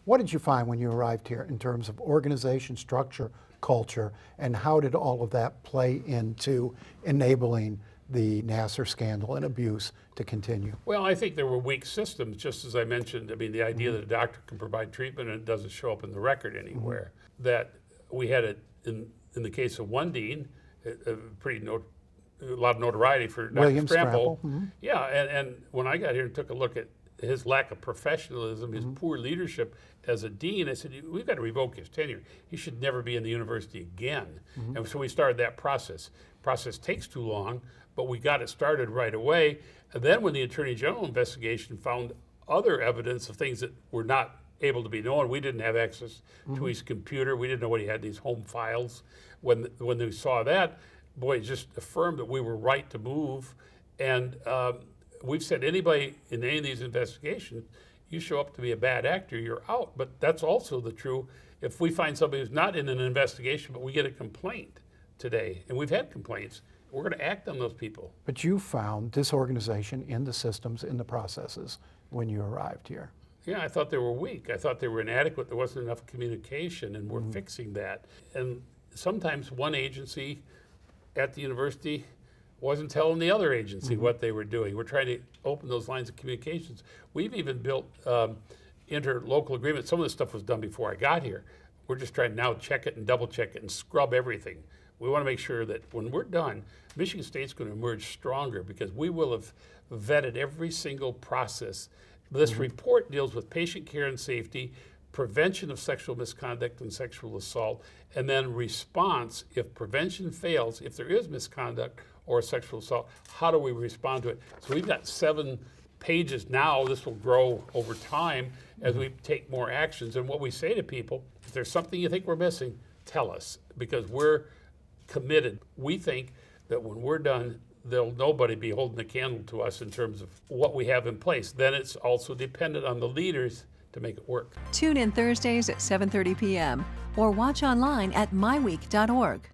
What did you find when you arrived here in terms of organization, structure, culture, and how did all of that play into enabling the Nassar scandal and abuse to continue? Well, I think there were weak systems, just as I mentioned. I mean, the idea that a doctor can provide treatment and it doesn't show up in the record anywhere. That we had it in the case of one dean, a lot of notoriety for Dr. William Strample. Strample. Yeah, and when I got here and took a look at his lack of professionalism, his poor leadership as a dean, I said, we've got to revoke his tenure. He should never be in the university again. And so we started that process. Process takes too long, but we got it started right away. And then when the Attorney General investigation found other evidence of things that were not able to be known, we didn't have access to his computer. We didn't know what he had, these home files. When they saw that, boy, it just affirmed that we were right to move. And we've said anybody in any of these investigations, you show up to be a bad actor, you're out. But that's also the true if we find somebody who's not in an investigation, but we get a complaint today, and we've had complaints, we're going to act on those people. But you found disorganization in the systems, in the processes when you arrived here. Yeah, I thought they were weak. I thought they were inadequate. There wasn't enough communication, and we're fixing that. And sometimes one agency at the university wasn't telling the other agency what they were doing. We're trying to open those lines of communications. We've even built interlocal agreements. Some of this stuff was done before I got here. We're just trying to now check it and double check it and scrub everything. We want to make sure that when we're done, Michigan State's going to emerge stronger because we will have vetted every single process. This report deals with patient care and safety, prevention of sexual misconduct and sexual assault, and then response. If prevention fails, if there is misconduct or sexual assault, how do we respond to it? So we've got 7 pages now. This will grow over time as we take more actions. And what we say to people, if there's something you think we're missing, tell us, because we're committed. We think that when we're done, there'll nobody be holding a candle to us in terms of what we have in place. Then it's also dependent on the leaders to make it work. Tune in Thursdays at 7:30 p.m. or watch online at MiWeek.org.